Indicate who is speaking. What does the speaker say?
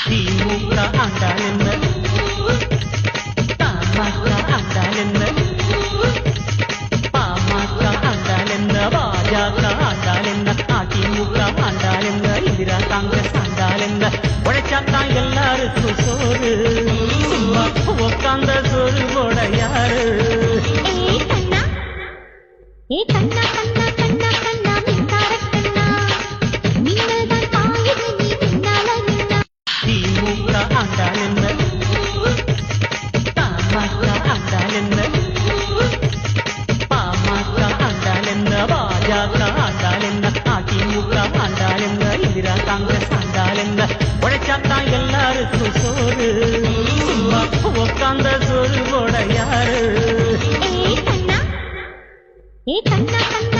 Speaker 1: திமுக ஆண்டால் என்ன, தமாக ஆண்டால் என்ன, பாமக ஆண்டால் என்ன, பாஜக ஆண்டால் என்ன, அதிமுக ஆண்டால் என்ன, இந்திரா காங்கிரஸ் ஆண்டால் என்ன, உழைச்சாத்தான் எல்லாருக்கும் சோறு, சும்மா உட்கார்ந்த சோறு போட யாரு?
Speaker 2: கண்ணா கண்ணா கண்ணா கண்ணா மின்சார கண்ணா மின்னல்தான் பாயுது நீ பின்னால நின்னா.
Speaker 1: திமுக ஆண்டால் என்ன, தமாக ஆண்டால் என்ன, பாமக ஆண்டால் என்ன, பாஜக ஆண்டால் என்ன, அதிமுக ஆண்டால் என்ன, இந்திரா காங்கிரஸ் ஆண்டால் என்ன, உழைச்சாத்தான் எல்லாருக்கும் சோறு, சும்மா உட்கார்ந்த சோறு போட யாரு?
Speaker 2: கண்ணா கண்ணா